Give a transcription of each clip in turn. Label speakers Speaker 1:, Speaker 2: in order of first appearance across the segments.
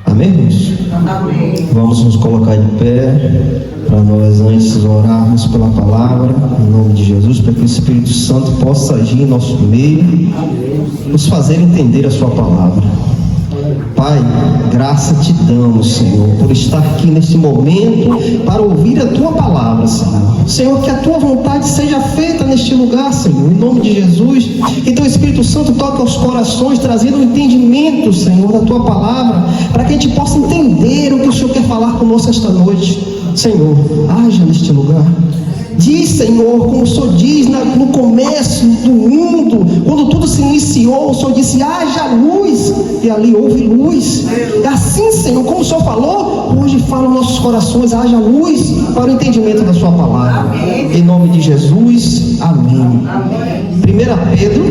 Speaker 1: Amém, irmãos?
Speaker 2: Amém.
Speaker 1: Vamos nos colocar de pé para nós antes orarmos pela palavra, em nome de Jesus, para que o Espírito Santo possa agir em nosso meio, nos fazer entender a sua palavra. Pai, graça te damos, Senhor, por estar aqui neste momento para ouvir a tua palavra, Senhor. Senhor, que a tua vontade seja feita neste lugar, Senhor, em nome de Jesus. Que teu Espírito Santo toque aos corações, trazendo um entendimento, Senhor, da tua palavra, para que a gente possa entender o que o Senhor quer falar conosco esta noite. Senhor, haja neste lugar. Diz, Senhor, como o Senhor diz no começo do mundo, quando tudo se iniciou, o Senhor disse: haja luz, e ali houve luz. Assim, Senhor, como o Senhor falou, hoje fala nos nossos corações: haja luz para o entendimento da sua palavra. Amém. Em nome de Jesus, amém. 1 Pedro,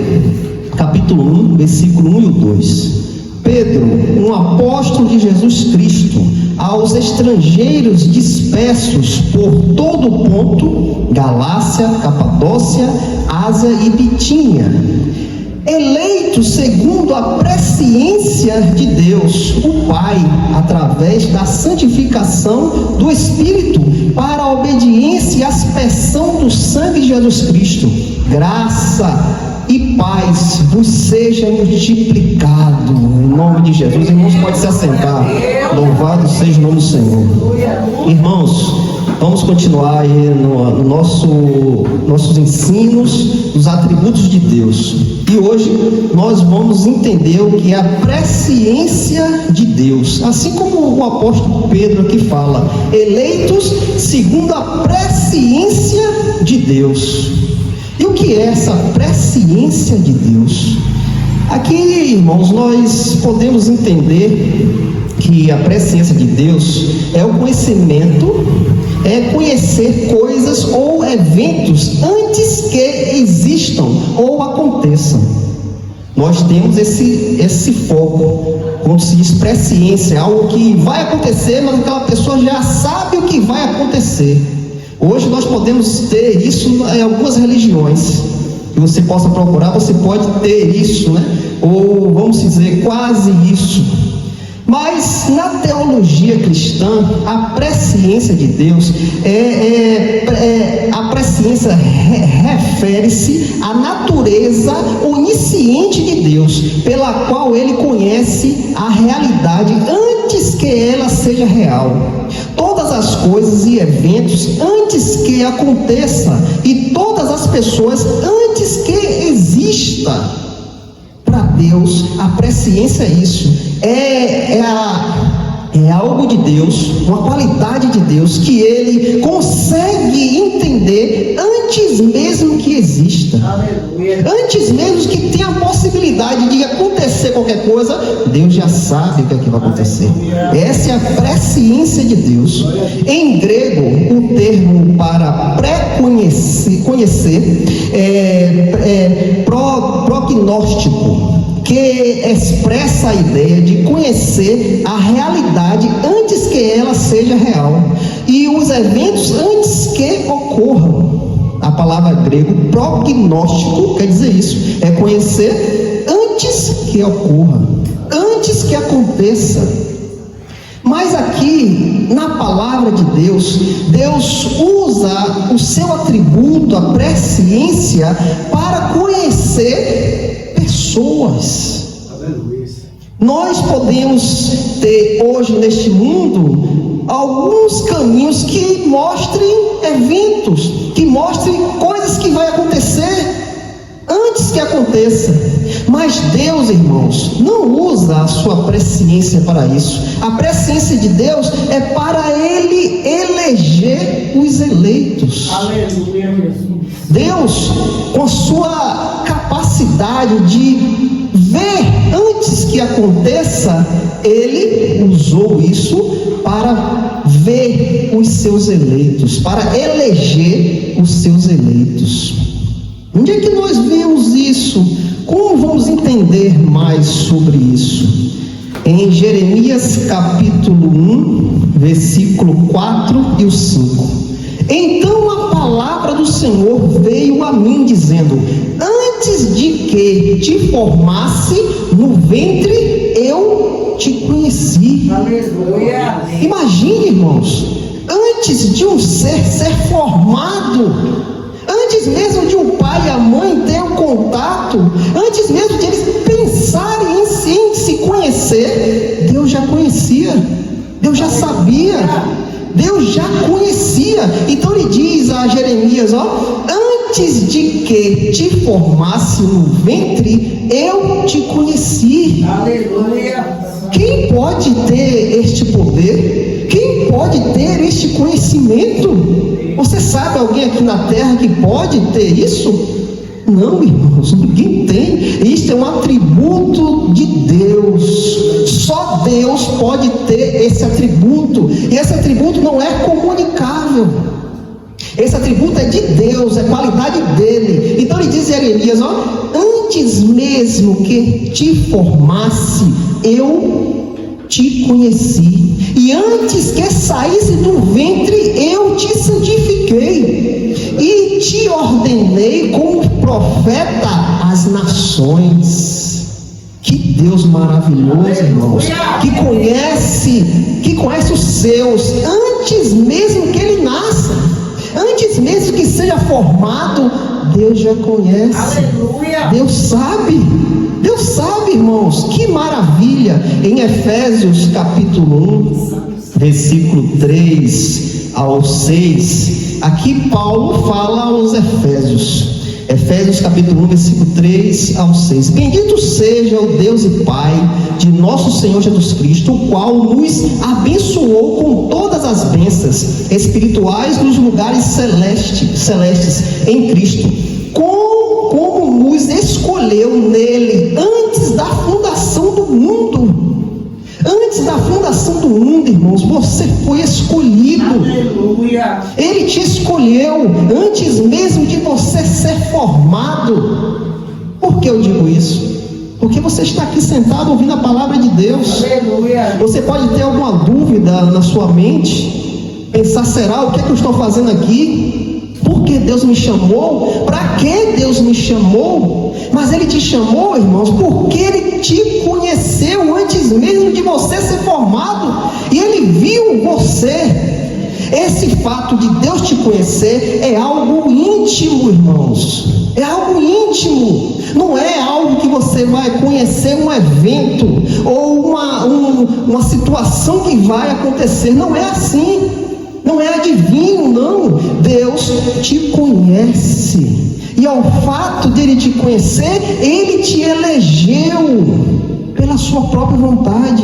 Speaker 1: capítulo 1, versículo 1 e 2. Pedro, um apóstolo de Jesus Cristo, aos estrangeiros dispersos por todo o Ponto, Galácia, Capadócia, Ásia e Bitínia, eleitos segundo a presciência de Deus, o Pai, através da santificação do Espírito, para a obediência e aspersão do sangue de Jesus Cristo. Graça e paz vos seja multiplicado em nome de Jesus. Irmãos, pode se assentar. Louvado seja o nome do Senhor. Irmãos, vamos continuar aí no nossos ensinos dos atributos de Deus. E hoje nós vamos entender o que é a presciência de Deus, assim como o apóstolo Pedro aqui fala: eleitos segundo a presciência de Deus. E o que é essa presciência de Deus? Aqui, irmãos, nós podemos entender que a presciência de Deus é o conhecimento, é conhecer coisas ou eventos antes que existam ou aconteçam. Nós temos esse foco, quando se diz presciência, algo que vai acontecer, mas aquela pessoa já sabe o que vai acontecer. Hoje nós podemos ter isso em algumas religiões, que você possa procurar, você pode ter isso, né? Ou vamos dizer, quase isso. Mas na teologia cristã, a presciência de Deus a presciência refere-se à natureza onisciente de Deus, pela qual ele conhece a realidade antes que ela seja real. Todas as coisas e eventos antes que aconteça, e todas as pessoas antes que exista. Para Deus, a presciência é isso, é algo de Deus, uma qualidade de Deus que Ele consegue entender antes mesmo que exista. Aleluia. Antes mesmo que tenha a possibilidade de acontecer qualquer coisa, Deus já sabe o que é que vai acontecer. Essa é a presciência de Deus. Em grego, o termo para conhecer é prognóstico, que expressa a ideia de conhecer a realidade antes que ela seja real, e os eventos antes que ocorram. A palavra grega prognóstico quer dizer isso, é conhecer antes que ocorra, antes que aconteça. Mas aqui, na palavra de Deus, Deus usa o seu atributo, a presciência, para conhecer pessoas. Nós podemos ter hoje neste mundo alguns caminhos que mostrem eventos, que mostrem coisas que vai acontecer antes que aconteça. Mas Deus, irmãos, não usa a sua presciência para isso. A presciência de Deus é para Ele eleger os eleitos. Aleluia. Deus, com a sua capacidade de ver antes que aconteça, Ele usou isso para ver os seus eleitos, para eleger os seus eleitos. Onde é que nós vemos isso? Como vamos entender mais sobre isso? Em Jeremias capítulo 1, versículo 4 e o 5. Então a palavra do Senhor veio a mim dizendo: antes de que te formasse no ventre, eu te conheci.
Speaker 2: Aleluia.
Speaker 1: Imagine, irmãos, antes de um ser formado, antes mesmo de um pai e a mãe ter um contato, antes mesmo de eles pensarem em se conhecer, Deus já conhecia, Deus já sabia, Deus já conhecia. Então ele diz a Jeremias, antes de que te formasse no ventre, eu te conheci.
Speaker 2: Aleluia.
Speaker 1: Quem pode ter este poder? Quem pode ter este conhecimento? Você sabe alguém aqui na terra que pode ter isso? Não, irmãos, ninguém tem. Isto é um atributo de Deus. Só Deus pode ter esse atributo. E esse atributo não é comunicável. Esse atributo é de Deus, é qualidade dele. Então ele diz a Jeremias, antes mesmo que te formasse, eu te conheci, e antes que saísse do ventre, eu te santifiquei, e te ordenei como profeta às nações. Que Deus maravilhoso, irmãos, que conhece os seus, antes mesmo que ele nasça, antes mesmo que seja formado, Deus já conhece.
Speaker 2: Aleluia.
Speaker 1: Deus sabe, irmãos, que maravilha. Em Efésios capítulo 1, versículo 3 ao 6, aqui Paulo fala aos Efésios capítulo 1, versículo 3 ao 6. Bendito seja o Deus e Pai de nosso Senhor Jesus Cristo, o qual nos abençoou com todas as bênçãos espirituais nos lugares celestes em Cristo, como nos escolheu nele antes da fundação do mundo. Antes da fundação do mundo, irmãos, você foi escolhido.
Speaker 2: Aleluia.
Speaker 1: Ele te escolheu antes mesmo de você ser formado. Por que eu digo isso? Porque você está aqui sentado ouvindo a palavra de Deus.
Speaker 2: Aleluia.
Speaker 1: Você pode ter alguma dúvida na sua mente, pensar, será, o que é que eu estou fazendo aqui? Por que Deus me chamou? Para que Deus me chamou? Mas Ele te chamou, irmãos, porque Ele te conheceu antes mesmo de você ser formado, e Ele viu você. Esse fato de Deus te conhecer é algo íntimo, irmãos. É algo íntimo. Não é algo que você vai conhecer um evento ou uma situação que vai acontecer. Não é assim. Não é adivinho, não. Deus te conhece. E ao fato dele te conhecer, ele te elegeu pela sua própria vontade.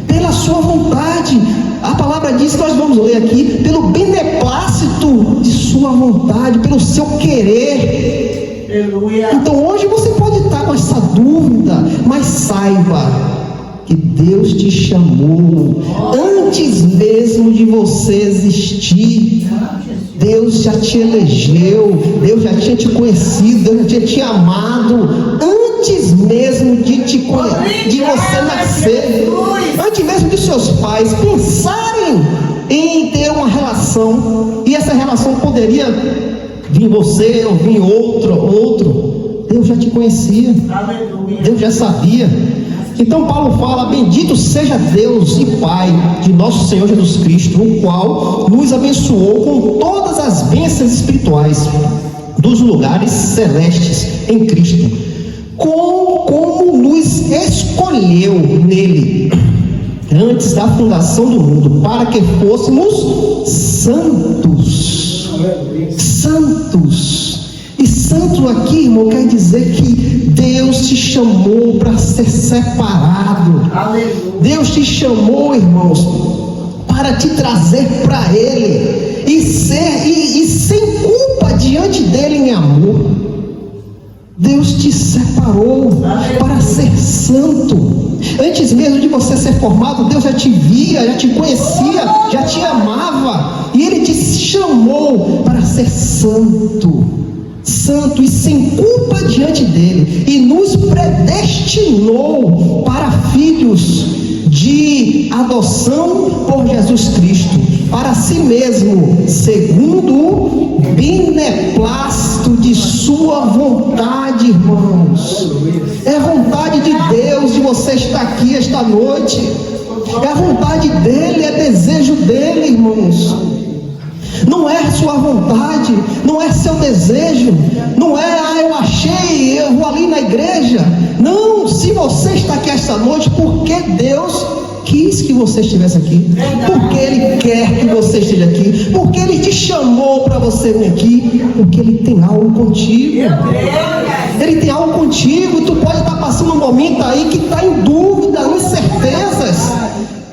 Speaker 1: Pela sua vontade. A palavra diz, que nós vamos ler aqui, pelo beneplácito de sua vontade, pelo seu querer.
Speaker 2: Aleluia.
Speaker 1: Então hoje você pode estar com essa dúvida, mas saiba que Deus te chamou antes mesmo de você existir. Deus já te elegeu, Deus já tinha te conhecido, Deus já tinha te amado antes mesmo de você nascer, antes mesmo de seus pais pensarem em ter uma relação, e essa relação poderia vir você ou vir outro. Deus já te conhecia.
Speaker 2: Aleluia.
Speaker 1: Deus já sabia. Então Paulo fala, bendito seja Deus e Pai de nosso Senhor Jesus Cristo, o qual nos abençoou com todas as bênçãos espirituais dos lugares celestes em Cristo, como nos escolheu nele antes da fundação do mundo, para que fôssemos santos. E santo aqui, irmão, quer dizer que Deus te chamou para ser separado.
Speaker 2: Aleluia.
Speaker 1: Deus te chamou, irmãos, para te trazer para Ele e sem culpa diante dele em amor. Deus te separou para ser santo. Antes mesmo de você ser formado, Deus já te via, já te conhecia, já te amava, e Ele te chamou para ser santo e sem culpa diante dele, e nos predestinou para filhos de adoção por Jesus Cristo, para si mesmo, segundo o beneplácito de sua sua vontade, irmãos. É a vontade de Deus de você estar aqui esta noite. É a vontade dele, é desejo dele, irmãos. Não é sua vontade, não é seu desejo, não é, eu achei, eu vou ali na igreja. Não, se você está aqui esta noite, porque Deus quis que você estivesse aqui, porque Ele quer que você esteja aqui, porque Ele te chamou para você vir aqui, porque Ele tem algo contigo. Ele tem algo contigo, e tu pode estar passando um momento aí que está em dúvida, em incertezas,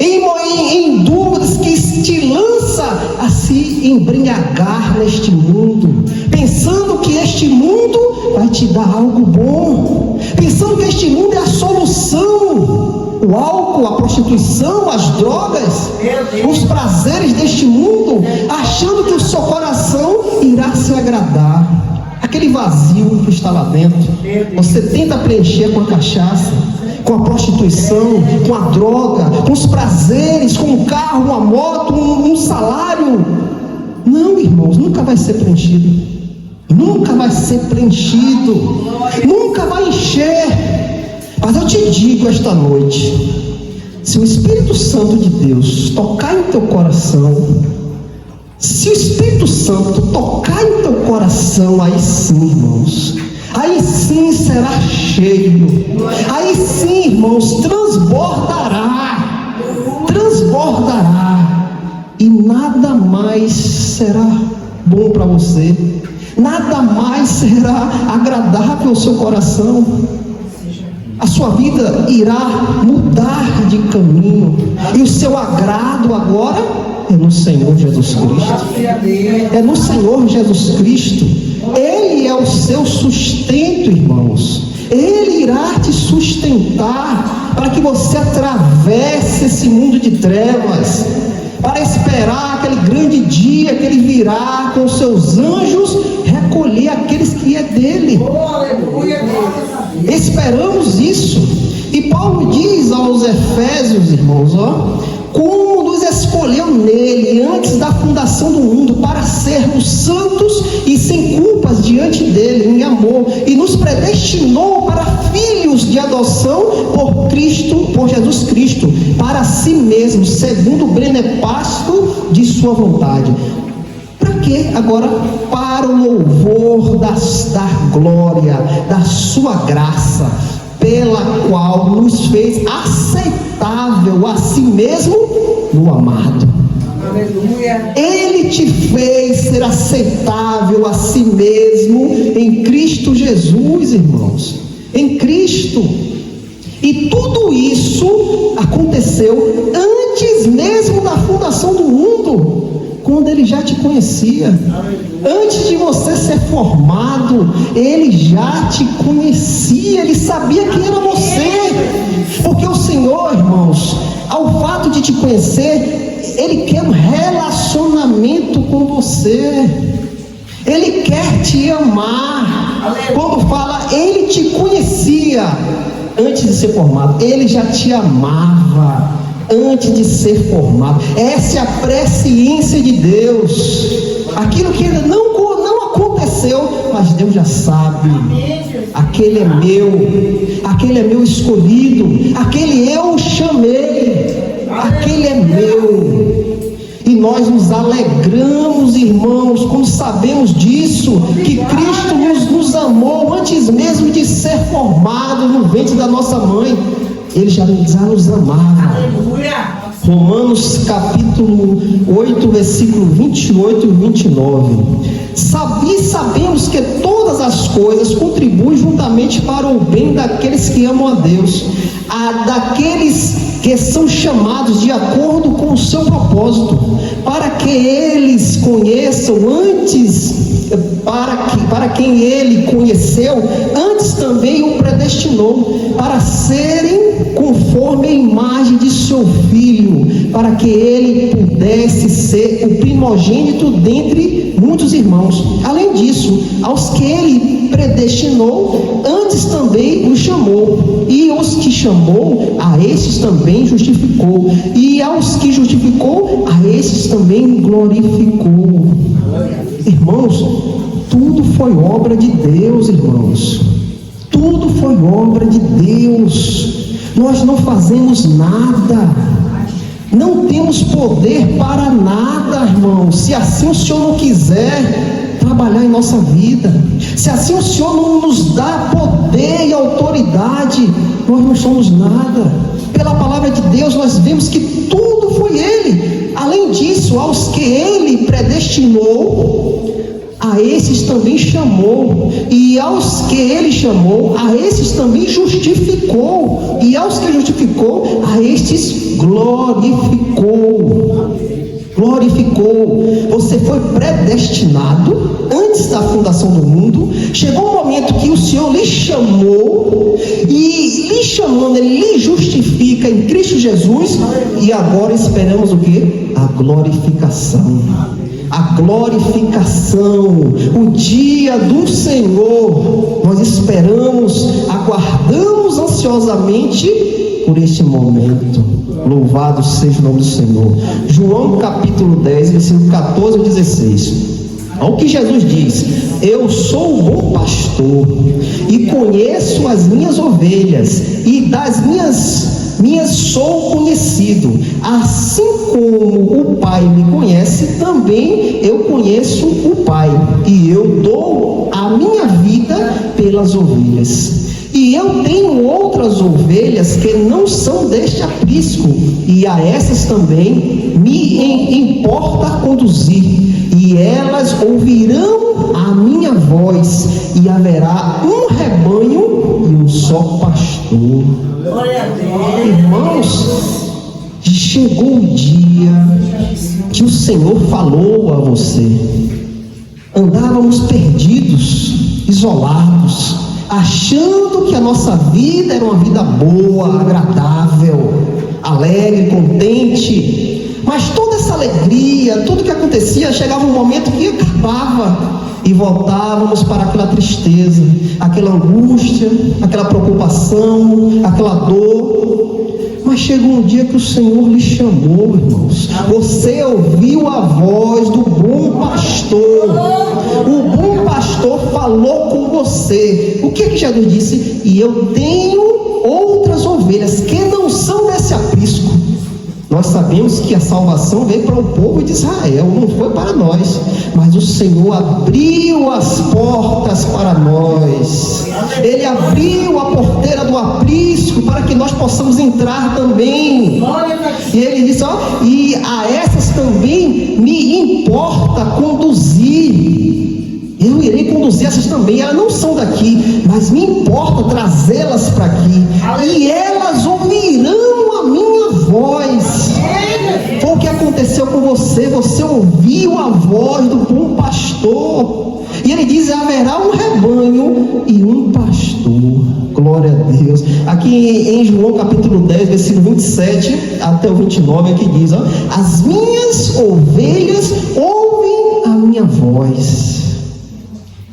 Speaker 1: em dúvidas que te lança a se embriagar neste mundo, pensando que este mundo vai te dar algo bom, pensando que este mundo é a solução. O álcool, a prostituição, as drogas, os prazeres deste mundo, achando que o seu coração irá se agradar. Aquele vazio que está lá dentro, você tenta preencher com a cachaça, com a prostituição, com a droga, com os prazeres, com um carro, uma moto, um salário. Não, irmãos, nunca vai ser preenchido. Nunca vai ser preenchido. Nunca vai encher. Mas eu te digo esta noite, se o Espírito Santo de Deus tocar em teu coração, se o Espírito Santo tocar em teu coração, aí sim, irmãos, aí sim será cheio, aí sim, irmãos, transbordará, e nada mais será bom para você, nada mais será agradável ao seu coração. A sua vida irá mudar de caminho, e o seu agrado agora é no Senhor Jesus Cristo. É no Senhor Jesus Cristo. Ele é o seu sustento, irmãos. Ele irá te sustentar para que você atravesse esse mundo de trevas, para esperar aquele grande dia que Ele virá com seus anjos recolher aqueles que é dele. Esperamos isso. E Paulo diz aos Efésios, irmãos, como nos escolheu nele antes da fundação do mundo, para sermos santos e sem culpas diante dele em amor, e nos predestinou para filhos de adoção por Cristo, por Jesus Cristo, para si mesmo, segundo o beneplácito de sua vontade. Para quê? Agora, para o louvor da glória, da sua graça, pela qual nos fez aceitável a si mesmo no amado. Aleluia. Ele te fez ser aceitável a si mesmo em Cristo Jesus, irmãos. Em Cristo. E tudo isso aconteceu antes mesmo da fundação do mundo, quando Ele já te conhecia. Antes de você ser formado, Ele já te conhecia. Ele sabia quem era você. Porque o Senhor, irmãos, ao fato de te conhecer, Ele quer um relacionamento com você. Ele quer te amar. Quando fala, Ele te conhecia antes de ser formado. Ele já te amava antes de ser formado. Essa é a presciência de Deus. Aquilo que ainda não aconteceu, mas Deus já sabe. Aquele é meu escolhido, aquele eu chamei, aquele é meu. E nós nos alegramos, irmãos, quando sabemos disso, que Cristo nos amou antes mesmo de ser formado no ventre da nossa mãe. Ele já nos amava. Aleluia. Romanos capítulo 8, versículo 28 e 29. Sabemos que todas as coisas contribuem juntamente para o bem daqueles que amam a Deus, daqueles que são chamados de acordo com o seu propósito, para que eles conheçam antes, para quem Ele conheceu, antes também o predestinou, para serem conforme a imagem de seu Filho, para que ele pudesse ser o primogênito dentre muitos irmãos. Além disso, aos que ele predestinou, antes também os chamou, e os que chamou, a esses também justificou, e aos que justificou, a esses também glorificou. Irmãos, tudo foi obra de Deus, irmãos. Tudo foi obra de Deus. Nós não fazemos nada. Não temos poder para nada, irmão. Se assim o Senhor não quiser trabalhar em nossa vida, se assim o Senhor não nos dá poder e autoridade, nós não somos nada. Pela palavra de Deus nós vemos que tudo foi Ele. Além disso, aos que Ele predestinou, a esses também chamou, e aos que ele chamou, a esses também justificou, e aos que justificou, a estes glorificou. Você foi predestinado antes da fundação do mundo. Chegou um momento que o Senhor lhe chamou, e lhe chamando, Ele lhe justifica em Cristo Jesus, e agora esperamos o quê? A glorificação. A glorificação, o dia do Senhor. Nós esperamos, aguardamos ansiosamente por este momento. Louvado seja o nome do Senhor. João capítulo 10, versículo 14 a 16. Ao que Jesus diz: eu sou o bom pastor, e conheço as minhas ovelhas, e das minhas sou conhecido. Assim como o Pai me conhece, também eu conheço o Pai, e eu dou a minha vida pelas ovelhas. E eu tenho outras ovelhas que não são deste aprisco, e a essas também me importa conduzir, e elas ouvirão a minha voz, e haverá um rebanho e um só pastor. Irmãos, chegou o dia que o Senhor falou a você. Andávamos perdidos, isolados, achando que a nossa vida era uma vida boa, agradável, alegre, contente. Mas toda essa alegria, tudo que acontecia, chegava um momento que acabava, e voltávamos para aquela tristeza, aquela angústia, aquela preocupação, aquela dor. Mas chegou um dia que o Senhor lhe chamou, irmãos. Você ouviu a voz do bom pastor. O bom pastor falou com você. O que é que Jesus disse? E eu tenho outras ovelhas que não são desse aprisco. Nós sabemos que a salvação veio para o povo de Israel, não foi para nós, mas o Senhor abriu as portas para nós. Ele abriu a porteira do aprisco para que nós possamos entrar também. E ele disse: e a essas também me importa conduzir. Eu irei conduzir essas também. Elas não são daqui, mas me importa trazê-las para aqui, e elas ouvirão a minha voz. Foi o que aconteceu com você. Você ouviu a voz do bom pastor, e ele diz: haverá um rebanho e um pastor. Glória a Deus. Aqui em João capítulo 10, versículo 27 até o 29, aqui diz: as minhas ovelhas ouvem a minha voz.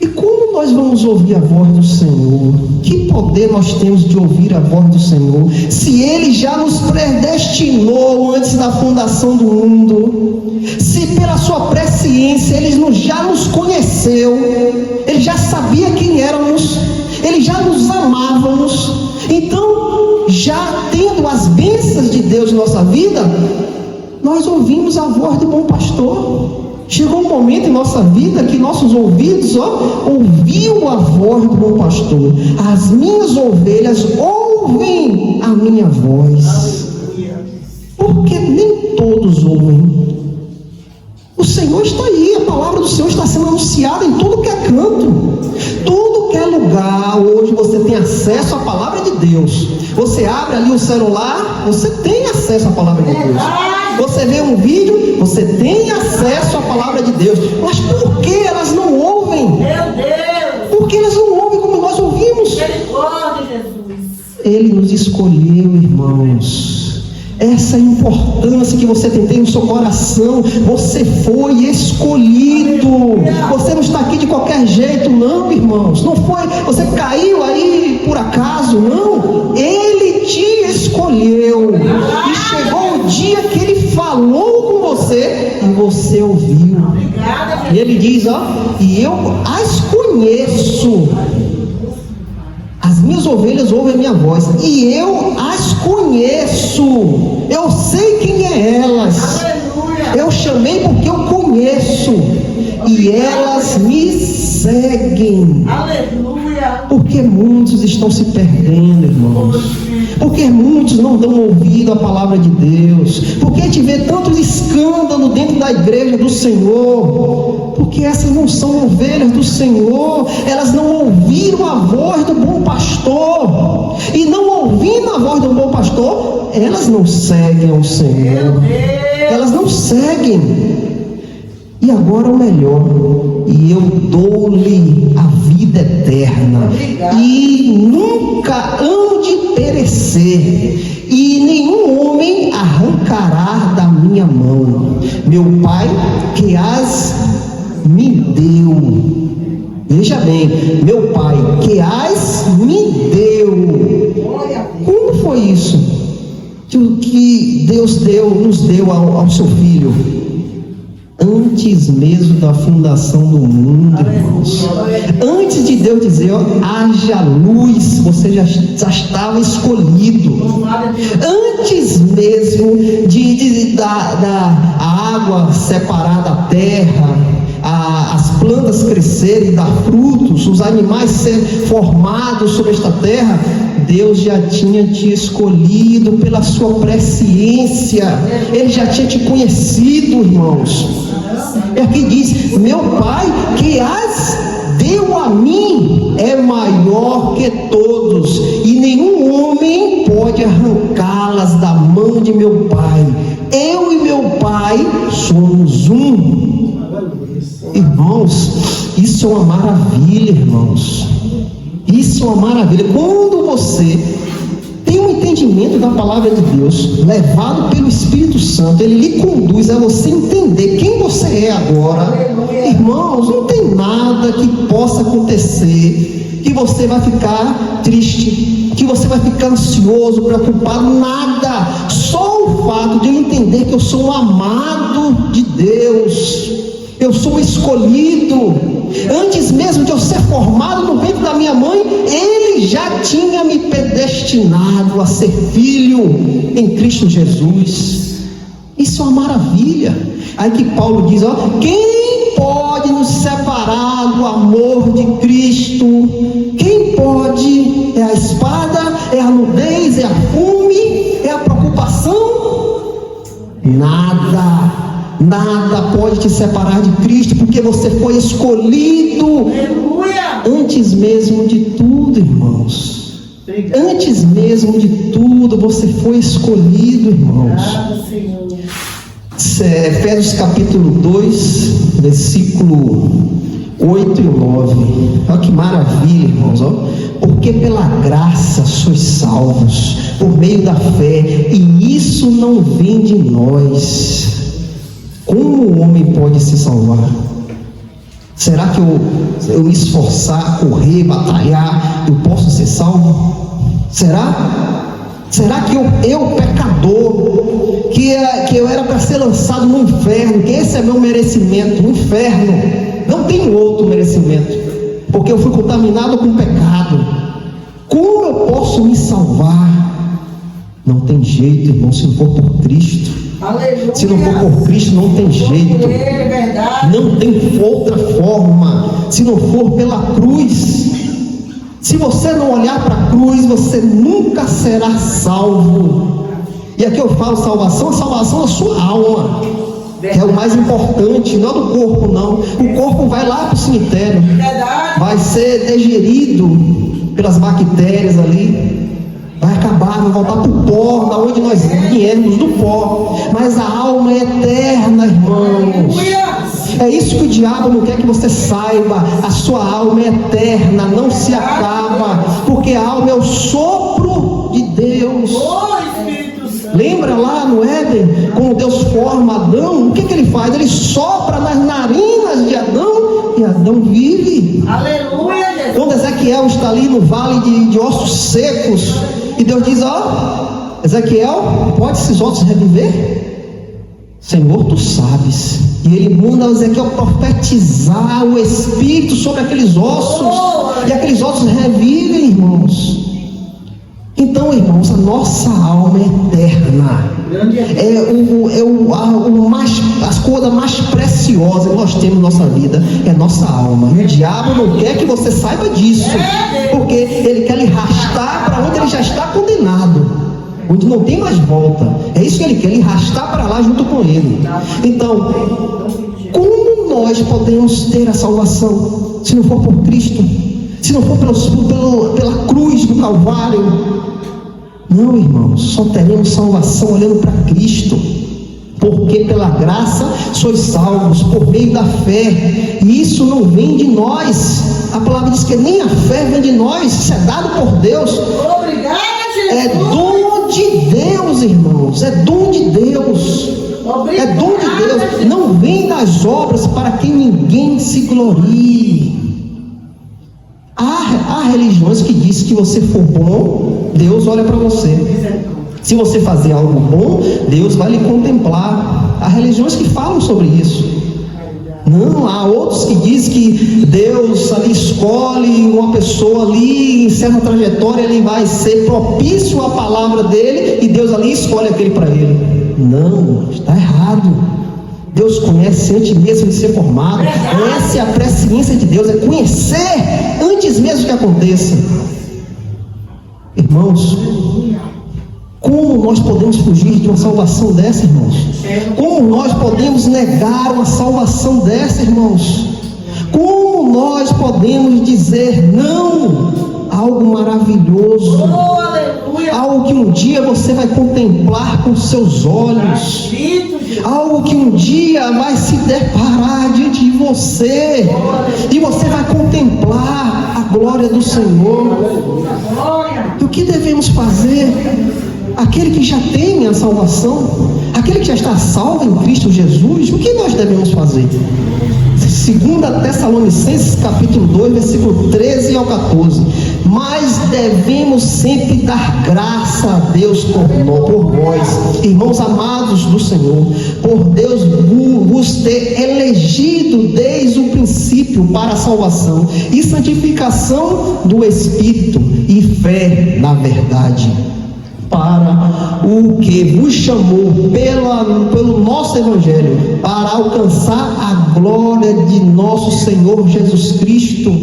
Speaker 1: E como nós vamos ouvir a voz do Senhor? Que poder nós temos de ouvir a voz do Senhor, se Ele já nos predestinou antes da fundação do mundo? Se pela sua presciência Ele já nos conheceu, Ele já sabia quem éramos, Ele já nos amávamos. Então, já tendo as bênçãos de Deus em nossa vida, nós ouvimos a voz do bom pastor. Chegou um momento em nossa vida que nossos ouvidos ouviu a voz do bom pastor. As minhas ovelhas ouvem a minha voz. Porque nem todos ouvem. O Senhor está aí, a palavra do Senhor está sendo anunciada em tudo que é canto, tudo que é lugar. Hoje você tem acesso à palavra de Deus. Você abre ali o celular, você tem acesso à palavra de Deus. Você vê um vídeo, você tem acesso à palavra de Deus. Mas por que elas não ouvem?
Speaker 2: Meu Deus!
Speaker 1: Por que elas não ouvem como nós ouvimos?
Speaker 2: Misericórdia, Jesus.
Speaker 1: Ele nos escolheu, irmão. essa importância que você tem no seu coração. Você foi escolhido. Você não está aqui de qualquer jeito, não, irmãos. Não foi, você caiu aí por acaso, não. Ele te escolheu. E chegou o dia que ele falou com você e você ouviu. E ele diz, ó, e eu as conheço. As minhas ovelhas ouvem a minha voz e eu as conheço. Eu sei quem é elas. Eu chamei porque eu conheço e elas me seguem. Porque muitos estão se perdendo, irmãos. Porque muitos não dão ouvido à palavra de Deus. Porque a gente vê tantos escândalos dentro da igreja do Senhor. Porque essas não são ovelhas do Senhor. Elas não ouviram a voz do bom pastor. E não ouvindo a voz do bom pastor, elas não seguem ao Senhor. Elas não seguem. E agora o melhor, e eu dou-lhe a vida eterna, e nunca hão de perecer, e nenhum homem arrancará da minha mão. Meu Pai que as me deu, veja bem, meu Pai que as me deu. Como foi isso que Deus nos deu ao seu Filho? Antes mesmo da fundação do mundo, irmãos. Antes de Deus dizer, ó, haja luz, você já estava escolhido. Antes mesmo da água separar da terra, as plantas crescerem, dar frutos, os animais serem formados sobre esta terra, Deus já tinha te escolhido pela sua presciência. Ele já tinha te conhecido, irmãos. Aqui diz, meu Pai que as deu a mim é maior que todos, e nenhum homem pode arrancá-las da mão de meu Pai. Eu e meu Pai somos um. Irmãos, isso é uma maravilha, irmãos. Isso é uma maravilha. Quando você tem um entendimento da palavra de Deus, levado pelo Espírito Santo, ele lhe conduz a você entender quem você é agora. Irmãos, não tem nada que possa acontecer que você vai ficar triste, que você vai ficar ansioso, preocupado, nada. Só o fato de eu entender que eu sou um amado de Deus, eu sou um escolhido. Antes mesmo de eu ser formado no ventre da minha mãe, Ele já tinha me predestinado a ser filho em Cristo Jesus. Isso é uma maravilha. Aí que Paulo diz, ó, quem pode nos separar do amor de Cristo? Quem pode? É a espada? É a nudez? É a fome? É a preocupação? Nada. Nada pode te separar de Cristo, porque você foi escolhido. Antes mesmo de tudo, irmãos. Antes mesmo de tudo, você foi escolhido, irmãos. Efésios capítulo 2, versículo 8 e 9. Olha que maravilha, irmãos. Ó. Porque pela graça sois salvos, por meio da fé, e isso não vem de nós. Como o homem pode se salvar? Será que eu me esforçar, correr, batalhar, eu posso ser salvo? Será? Será que eu pecador, que eu era para ser lançado no inferno, que esse é meu merecimento, no inferno, não tem outro merecimento, porque eu fui contaminado com pecado. Como eu posso me salvar? Não tem jeito, irmão, se não for por Cristo. Aleluia. Se não for por Cristo, não tem jeito. Não tem outra forma. Se não for pela cruz. Se você não olhar para a cruz, você nunca será salvo. E aqui eu falo salvação, a salvação da sua alma, que é o mais importante, não do corpo não. O corpo vai lá para o cemitério, vai ser digerido pelas bactérias ali, vai acabar, vai voltar para o pó, da onde nós viemos, do pó. Mas a alma é eterna, irmãos. É isso que o diabo não quer que você saiba. A sua alma é eterna, não se acaba, porque a alma é o sopro de Deus. Lembra lá no Éden, quando Deus forma Adão, o que ele faz? Ele sopra nas narinas de Adão e Adão vive.
Speaker 2: Aleluia, Jesus.
Speaker 1: Quando Ezequiel está ali no vale de ossos secos, e Deus diz: ó, Ezequiel, pode esses ossos reviver? Senhor, tu sabes. E ele manda Ezequiel profetizar o Espírito sobre aqueles ossos, e aqueles ossos revivem, irmãos. Então, irmãos, a nossa alma é eterna. As coisas mais preciosas que nós temos na nossa vida é nossa alma. E o diabo não quer que você saiba disso, porque ele quer lhe arrastar para onde ele já está condenado, onde não tem mais volta. É isso que ele quer, lhe arrastar para lá junto com ele. Então, como nós podemos ter a salvação se não for por Cristo? Se não for pela cruz do Calvário? Não, irmãos, só teremos salvação olhando para Cristo, porque pela graça sois salvos por meio da fé, e isso não vem de nós. A palavra diz que nem a fé vem de nós, isso é dado por Deus.
Speaker 2: Obrigada, Jesus.
Speaker 1: É dom de Deus, irmãos, é dom de Deus. É dom de Deus, não vem das obras para que ninguém se glorie. Há religiões que dizem que você for bom, Deus olha para você. Se você fazer algo bom, Deus vai lhe contemplar. Há religiões que falam sobre isso. Não, há outros que dizem que Deus ali escolhe uma pessoa ali, em certa trajetória ele vai ser propício à palavra dele, e Deus ali escolhe aquele para ele. Não, está errado. Deus conhece antes mesmo de ser formado. Essa é a presciência de Deus, é conhecer antes mesmo que aconteça. Irmãos, como nós podemos fugir de uma salvação dessa, irmãos? Como nós podemos negar uma salvação dessa, irmãos? Como nós podemos dizer não a algo maravilhoso? Algo que um dia você vai contemplar com seus olhos, algo que um dia vai se deparar diante de você, e você vai contemplar a glória do Senhor. E o que devemos fazer? Aquele que já tem a salvação, aquele que já está salvo em Cristo Jesus, o que nós devemos fazer? 2 Tessalonicenses capítulo 2, versículo 13 ao 14. Mas devemos sempre dar graça a Deus por vós, irmãos amados do Senhor, por Deus vos ter elegido desde o princípio para a salvação e santificação do Espírito e fé na verdade, para o que vos chamou pelo nosso Evangelho, para alcançar a glória de nosso Senhor Jesus Cristo.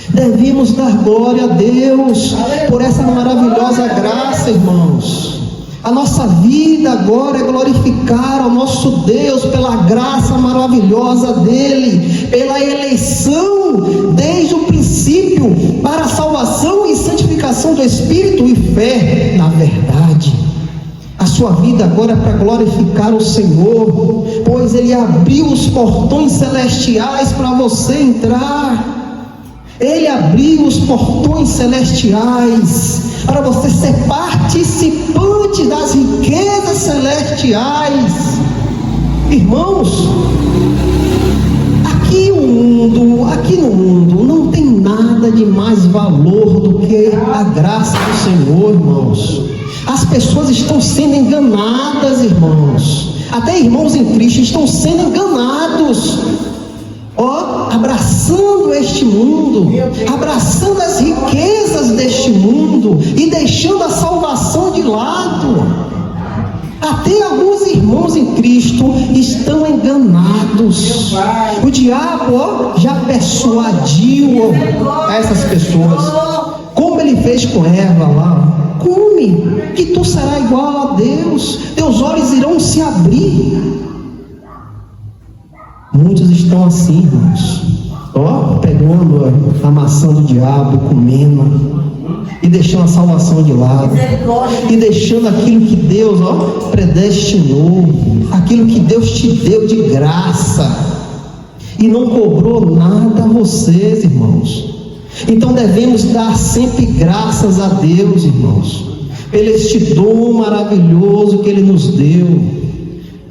Speaker 1: Devemos dar glória a Deus por essa maravilhosa graça, irmãos. A nossa vida agora é glorificar ao nosso Deus pela graça maravilhosa dele, pela eleição desde o princípio para a salvação e santificação do Espírito e fé na verdade. A sua vida agora é para glorificar o Senhor, pois ele abriu os portões celestiais para você entrar. Ele abriu os portões celestiais para você ser participante das riquezas celestiais. Irmãos, aqui no mundo não tem nada de mais valor do que a graça do Senhor, irmãos. As pessoas estão sendo enganadas, irmãos. Até irmãos em Cristo estão sendo enganados. Abraçando este mundo, abraçando as riquezas deste mundo e deixando a salvação de lado. Até alguns irmãos em Cristo estão enganados. O diabo já persuadiu a essas pessoas, como ele fez com Eva lá: come, que tu serás igual a Deus, teus olhos irão se abrir. Muitos estão assim, irmãos, pegando a maçã do diabo, comendo, e deixando a salvação de lado, e deixando aquilo que Deus predestinou, aquilo que Deus te deu de graça, e não cobrou nada a vocês, irmãos. Então devemos dar sempre graças a Deus, irmãos, pelo este dom maravilhoso que Ele nos deu,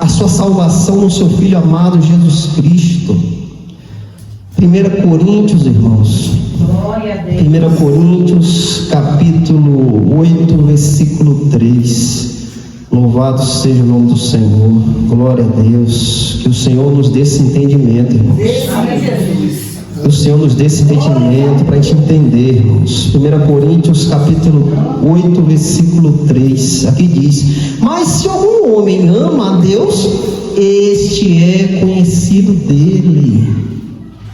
Speaker 1: a sua salvação no seu Filho amado Jesus Cristo. 1 Coríntios, irmãos, 1 Coríntios capítulo 8, versículo 3. Louvado seja o nome do Senhor, glória a Deus. Que o Senhor nos dê esse entendimento, irmãos. Que o Senhor nos dê esse entendimento para a gente entender, irmãos. 1 Coríntios capítulo 8, versículo 3. Aqui diz: mas se algum homem ama a Deus, este é conhecido dele.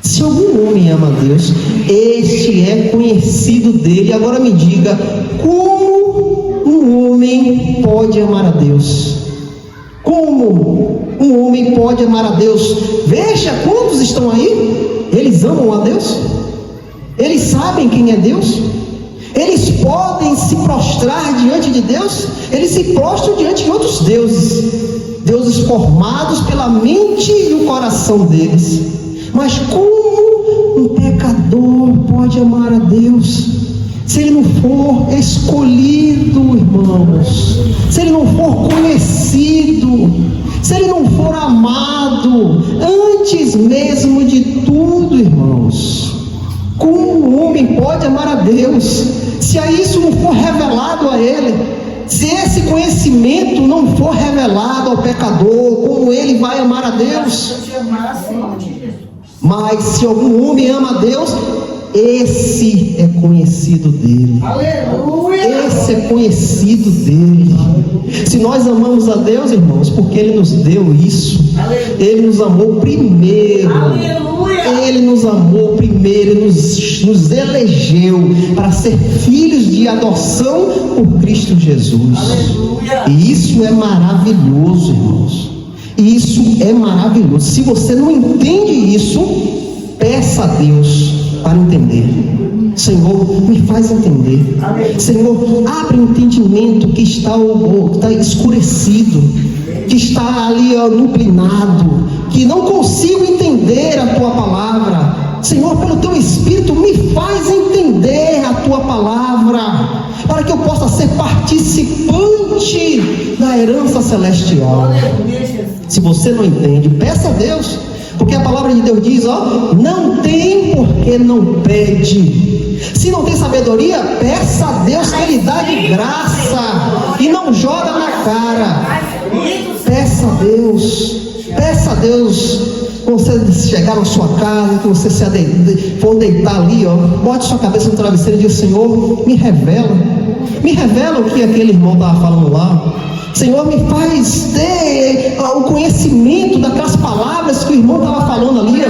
Speaker 1: Se algum homem ama a Deus, este é conhecido dele. Agora me diga, como um homem pode amar a Deus? Como um homem pode amar a Deus? Veja quantos estão aí. Eles amam a Deus? Eles sabem quem é Deus? Eles podem se prostrar diante de Deus? Eles se prostram diante de outros deuses, deuses formados pela mente e o coração deles. Mas como um pecador pode amar a Deus, se ele não for escolhido, irmãos, se ele não for conhecido, se ele não for amado, antes mesmo de tudo, irmãos? Como um homem pode amar a Deus, se isso não for revelado a ele? Se esse conhecimento não for revelado ao pecador, como ele vai amar a Deus? Mas se algum homem ama a Deus, esse é conhecido dele. Aleluia! Esse é conhecido dele. Se nós amamos a Deus, irmãos, porque Ele nos deu isso. Aleluia. Ele nos amou primeiro. Aleluia! Ele nos amou primeiro, Ele nos elegeu para ser filhos de adoção por Cristo Jesus. Aleluia! E isso é maravilhoso, irmãos. Isso é maravilhoso. Se você não entende isso, peça a Deus para entender. Senhor, me faz entender. Senhor, abre o entendimento que está escurecido, que está ali nublado, que não consigo entender a tua palavra. Senhor, pelo teu Espírito, me faz entender a tua palavra, para que eu possa ser participante da herança celestial. Se você não entende, peça a Deus, porque a palavra de Deus diz, não tem porque não pede. Se não tem sabedoria, peça a Deus que Ele dá de graça e não joga na cara. Peça a Deus. Quando você chegar na sua casa, que você for deitar ali, bote sua cabeça no travesseiro e diga: Senhor, me revela o que aquele irmão estava falando lá. Senhor, me faz ter o conhecimento daquelas palavras que o irmão estava falando ali,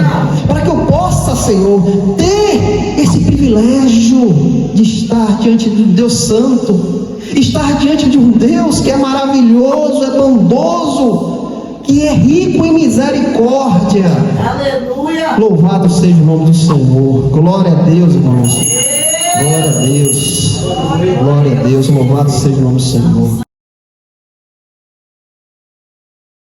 Speaker 1: para que eu possa, Senhor, ter esse privilégio de estar diante de Deus Santo, estar diante de um Deus que é maravilhoso, é bondoso, que é rico em misericórdia. Aleluia! Louvado seja o nome do Senhor. Glória a Deus, irmãos. Glória a Deus. Glória a Deus. Louvado seja o nome do Senhor.